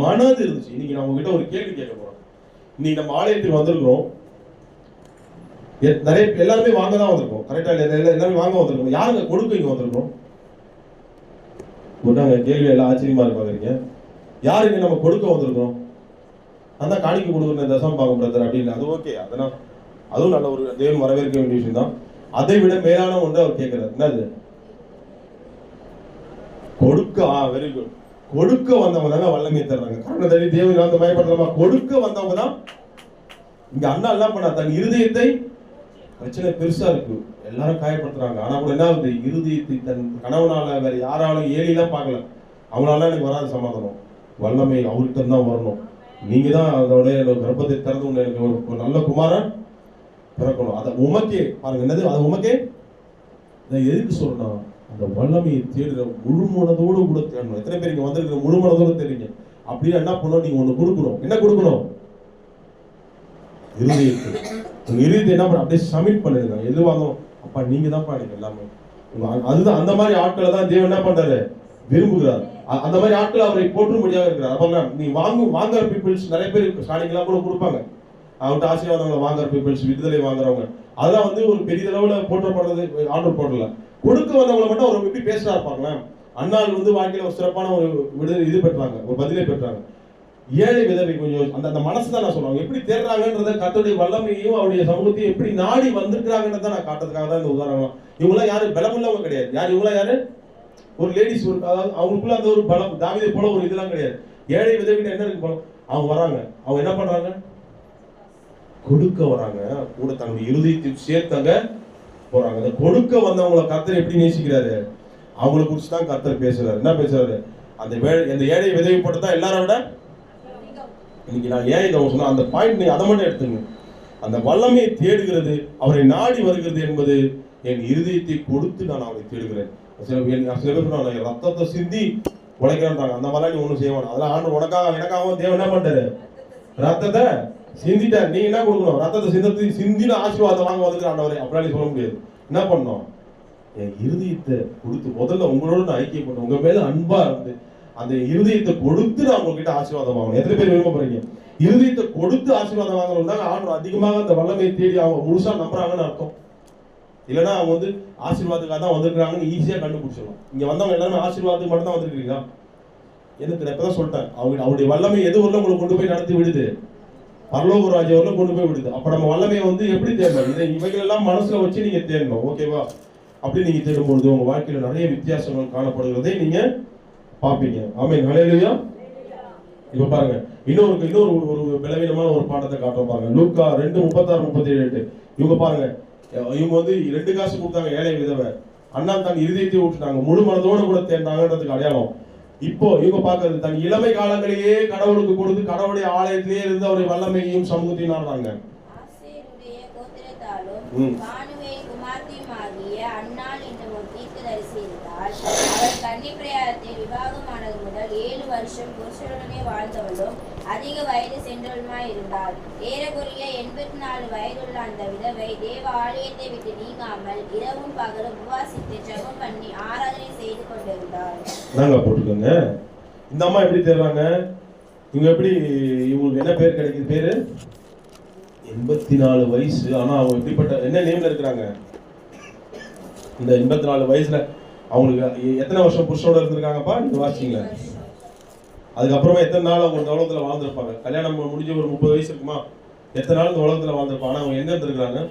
மனது இருந்துச்சு. இன்னைக்கு நான் உங்ககிட்ட ஒரு கேள்வி கேட்க போறோம். இன்னைக்கு நம்ம ஆலயத்துக்கு வந்திருக்கிறோம். நிறைய எல்லாருமே வாங்க தான் வந்திருக்கோம். கரெக்டா? எல்லாருமே வாங்க வந்திருக்கோம். யாருங்க கொடுக்க இங்க வந்திருக்கோம்? கேள்வி எல்லாம் ஆச்சரியமா இருப்பாங்க. யாருங்க நம்ம கொடுக்க வந்திருக்கோம்? அந்த காணிக்கை கொடுக்குற தசம் பார்க்க பிரதர் அப்படின்னு. அது ஓகே, அதெல்லாம் அதுவும் நல்ல ஒரு தேவன் வரவேற்க வேண்டிய விஷயம் தான். அதை விட மேலான ஒன்று அவர் கேட்கிறார். என்னது? கொடுக்க. Very good. கொடுக்க வந்தவங்க தாங்க வல்லமையை தர்றாங்க. கருணை தள்ளி தேவன் அந்த பயப்படுறமா கொடுக்க வந்தவங்க தான். இங்க அண்ணா எல்லாம் பண்ணா தன் இருதயத்தை, பிரச்சனை பெருசா இருக்கு, எல்லாரும் காயப்படுத்துறாங்க. ஆனா கூட என்ன ஆகுது? இருதயத்தை தன் கணவனால வேற யாராலும் ஏலிலாம் பார்க்கல. அவங்களால எனக்கு வராது சமாதானம். வல்லமை அவர்கிட்ட தான் வரணும். நீங்க தான் அதோட கர்ப்பத்தை திறந்து எனக்கு ஒரு நல்ல குமாரன் பிறக்கணும். அதை உமக்கே பாருங்க. என்னது அது? உமக்கே. இதை எதுக்கு சொல்லணும்? அந்த வல்லமையை தேடுற முழு மனதோடு கூட தேடணும். எத்தனை பேர் இங்க வந்திருக்கிற முழு மனதோடு தெரியுங்க? அப்படின்னா என்ன பண்ணணும்? நீங்க ஒண்ணு கொடுக்கணும். என்ன கொடுக்கணும்? இருதயத்தை. உங்க இருதயத்தை என்ன பண்ண? அப்படியே சப்மிட் பண்ணிருங்க. எது வாங்கணும்? அப்பா நீங்க தான் பாருங்க எல்லாமே. அதுதான் அந்த மாதிரி ஆட்களை தான் தேவன் என்ன பண்றாரு? விரும்புகிறார். அந்த மாதிரி ஆட்கள் அவரை போற்றும்படியாக இருக்கிறார். அப்ப நீ வாங்குற பீப்புள்ஸ் நிறைய பேர் ஸ்டார்டிங்லாம் கூட கொடுப்பாங்க. அவங்கள்ட்ட ஆசீர்வாதங்களை வாங்குற பீப்புள்ஸ், விடுதலை வாங்குறவங்க, அதெல்லாம் வந்து ஒரு பெரிய அளவுல போற்றப்படுறது ஆர்டர் போடல. கொடுக்க வந்தவங்களை மட்டும் அவர் எப்படி பேசுறா இருப்பாங்களேன். அண்ணாள் வந்து வாழ்க்கையில ஒரு சிறப்பான ஒரு விடுதலை இது பெற்றாங்க, ஒரு பதிலை பெற்றாங்க. ஏழை விதவை கொஞ்சம் அந்த மனசு தான் நான் சொல்லுவாங்க. எப்படி தேடுறாங்கன்றத கர்த்தருடைய வல்லமையையும் அவருடைய சமூகத்தையும் எப்படி நாடி வந்திருக்கிறாங்கன்றத நான் காட்டுறதுக்காக தான் இந்த உதாரணம். இவங்களாம் யாரு? பலமுள்ளவங்க கிடையாது. யார் இவங்களாம்? யாரு? ஒரு லேடிஸ். அதாவது அவங்களுக்குள்ள அந்த ஒரு பலம், தாவீதை போல ஒரு இதெல்லாம் கிடையாது. ஏழை விதவிட்ட என்ன இருக்கு பலம்? அவங்க வராங்க. அவங்க என்ன பண்றாங்க? கொடுக்க வராங்க. கூட தன்னுடைய இருதயத்தை சேர்த்தங்க போறாங்க. அந்த கொடுக்க வந்தவங்களை கர்த்தர் எப்படி நேசிக்கிறாரு? அவங்களை குறிச்சு தான் கர்த்தர் பேசுறாரு. என்ன பேசுறாரு? அந்த ஏழை விதவை போட்டு தான் எல்லாரும் விட. இன்னைக்கு நான் ஏன் இதை சொன்னா அந்த பாயிண்ட் நீ அதை மட்டும் எடுத்துங்க. அந்த வல்லமையை தேடுகிறது, அவரை நாடி வருகிறது என்பது என் இருதயத்தை கொடுத்து நான் அவரை தேடுகிறேன். சில பேர் சொன்னாங்க ரத்தத்தை சிந்தி உழைக்கிறான்றாங்க. அந்த மாதிரிலாம் நீ ஒன்றும் செய்வான். அதெல்லாம் ஆண்டு உனக்காக எனக்காகவும் தேவன் என்ன பண்றாரு? ரத்தத்தை சிந்திட்டார். நீ என்ன கொடுக்கணும்? ரத்தத்தை சிந்தின ஆசீர்வாதம் வாங்க வந்துட்டு ஆண்டவரை அப்படிலாம் சொல்ல முடியாது. என்ன பண்ணணும்? என் இருதயத்தை கொடுத்து முதல்ல உங்களோட நான் ஐக்கியப்பட்டேன். உங்க மேல அன்பா இருந்து அந்த இருதயத்தை கொடுத்து நான் உங்ககிட்ட ஆசீர்வாதம் வாங்கணும். எத்தனை பேர் விரும்ப போறீங்க? இருதயத்தை கொடுத்து ஆசீர்வாதம் வாங்கணும். ஆண்டவர் அதிகமாக அந்த வல்லமையை தேடி அவங்க முழுசா நம்புறாங்கன்னு அர்த்தம். இல்லைன்னா அவங்க வந்து ஆசீர்வாதத்துக்காக தான் வந்திருக்காங்கன்னு ஈஸியா கண்டுபிடிச்சிடலாம். இங்க வந்தவங்க எல்லாருமே ஆசீர்வாதத்துக்கு மட்டும் தான் வந்திருக்கீங்களா? எனக்கு நான் இப்பதான் சொல்லிட்டேன். அவருடைய வல்லமை எது வரல உங்களை கொண்டு போய் நடத்தி விடுது? பரலோக ராஜ்யம் வரல கொண்டு போய் விடுது. அப்ப நம்ம வல்லமையை வந்து எப்படி தேடணும்? இவைகள் எல்லாம் மனசுல வச்சு நீங்க தேடணும். ஓகேவா? அப்படி நீங்க தேடும்பொழுது உங்க வாழ்க்கையில நிறைய வித்தியாசங்கள் காணப்படுகிறதை நீங்க பாப்பீங்க. ஆமென். ஹல்லேலூயா. இப்ப பாருங்க, இன்னொரு ஒரு பலவீனமான ஒரு பாடத்தை காட்டுறோம் பாருங்க. லூக்கா 2:36-37. இவங்க பாருங்க, இவங்க வந்து 2 காசு கொடுத்தாங்க ஏழை விதவை. அண்ணா தன் இருதயத்தை ஊற்றினாங்க, முழு மனதோட கூட தேர்ந்தாங்கன்றதுக்கு அடையாளம். இப்போ இவங்க பாக்குறது தன் இளமை காலங்களிலேயே கடவுளுக்கு கொடுத்து கடவுளுடைய ஆலயத்திலேயே இருந்து அவருடைய வல்லமையையும் சமூகத்தையும் நாடுறாங்க. ஆசேருடைய கோத்திரத்தாலும் பானுவேல் குமார்த்தியுமாகிய அன்னாள் என்ற ஒரு தீர்க்கதரிசி இருந்தாள். அவள் கன்னிப்பிரயாணத்தில் விவாகமானது முதல் 7 வருஷம் புருஷனுடனே வாழ்ந்தவளும் அதிக வயது சென்றவளுமாய் இருந்தாள். ஏறக்குறைய 84 வயதுள்ள அந்த விதவை தேவ ஆலயத்தை விட்டு நீங்காமல் இரவும் பகலும் உபவாசித்து ஜெபம் பண்ணி ஆராதனை செய்து கொண்டிருந்தாள். நாங்க போட்டுக்கோங்க. இந்த அம்மா எப்படி தேடுறாங்க? இவங்க எப்படி, இவங்களுக்கு என்ன பேர் கிடைக்குது? பேரு 84 வயசு. ஆனா அவங்க எப்படிப்பட்ட என்ன நேம்ல இருக்கிறாங்க? இந்த 84 வயசுல அவங்களுக்கு எத்தனை வருஷம் புருஷனோட இருந்திருக்காங்கப்பா? நீங்க வாசிச்சீங்க. அதுக்கப்புறமா எத்தனை நாள் அவங்க இந்த உலகத்துல வாழ்ந்திருப்பாங்க? கல்யாணம் முடிஞ்ச ஒரு 30 வயசு இருக்குமா? எத்தனை நாள் இந்த உலகத்துல வாழ்ந்திருப்பாங்க? ஆனா அவங்க எங்க இருந்திருக்கிறாங்க?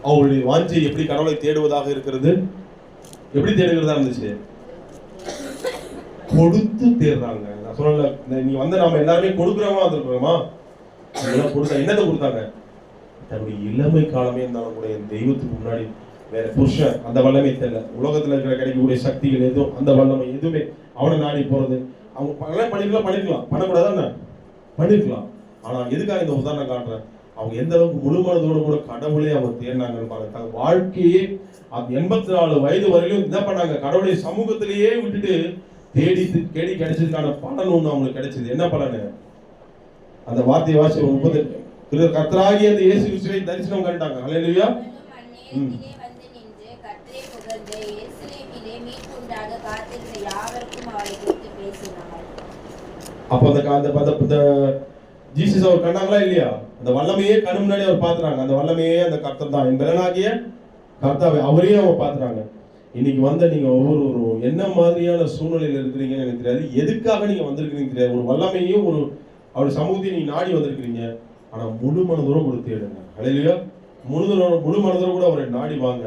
அவங்களுடைய வாஞ்சை எப்படி கடவுளை தேடுவதாக இருக்கிறது? எப்படி தேடுகிறதா இருந்துச்சு? கொடுத்து தேடுறாங்க. நான் சொல்லல, நீ வந்து நம்ம எல்லாருமே கொடுக்குறவங்க வந்திருக்கிறோமா? கொடுத்தா என்னத்தை கொடுத்தாங்க? தன்னுடைய இளமை காலமே இருந்தாலும் கூட என் தெய்வத்துக்கு முன்னாடி வேற புருஷன் அந்த வல்லமை தெரியல, உலகத்துல இருக்கிற கிடைக்கக்கூடிய சக்திகள் எதுவும் அந்த வல்லமை எதுவுமே அவனை நாடி போறது. அவங்க பண்ணிருக்கலாம் பண்ணக்கூடாதானே? பண்ணிருக்கலாம். ஆனா எதுக்காக இந்த உதாரணம் காட்டுறேன்? அவங்க எந்த அளவுக்கு முழு மனதோடு கூட கடவுளே அவங்க தேடினாங்கன்னு பாருங்க. தங்க வாழ்க்கையே 84 வயது வரையிலும் என்ன பண்ணாங்க? கடவுளுடைய சமூகத்திலேயே விட்டுட்டு தேடி தேடி கிடைச்சதுக்கான பலன் ஒண்ணு அவங்களுக்கு கிடைச்சது. என்ன பலனு? அந்த வார்த்தையை வாசி 38 கர்த்தராகிய அந்த இயேசு கிறிஸ்துவை தரிசனம் கண்டாங்க. ஹல்லேலூயா. அப்ப அந்த ஜீசஸ் அவர் கண்டாங்களா இல்லையா? அந்த வல்லமையே கண்ணு முன்னாடி அவர் பாத்துறாங்க. அந்த வல்லமையே அந்த கர்த்தர் தான், என் பலனாகிய கர்த்தாவே, அவரையே அவங்க பாத்துறாங்க. இன்னைக்கு வந்த நீங்க ஒவ்வொருவரும் என்ன மாதிரியான சூழ்நிலையில இருக்கிறீங்கன்னு எனக்கு தெரியாது, எதுக்காக நீங்க வந்திருக்கிறீங்க தெரியாது. ஒரு வல்லமையும் ஒரு அவர் சமூகத்தையும் நீங்க நாடி வந்திருக்கிறீங்க. ஆனா முழு மனதோட கூட தேடுங்க. ஹல்லேலூயா. முழு மனதோட கூட அவரை நாடி வாங்க.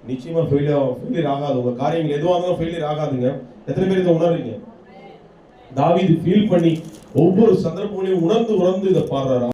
நிச்சயமா ஃபெயிலியர் ஆகாது. உங்க காரியங்கள் எதுவாக இருந்தாலும் ஃபெயிலியர் ஆகாதுங்க. எத்தனை பேர் இதை உணர்றீங்க? தாவீது ஃபீல் பண்ணி ஒவ்வொரு சந்தர்ப்பங்களையும் உணர்ந்து இதை பாடுறாரு.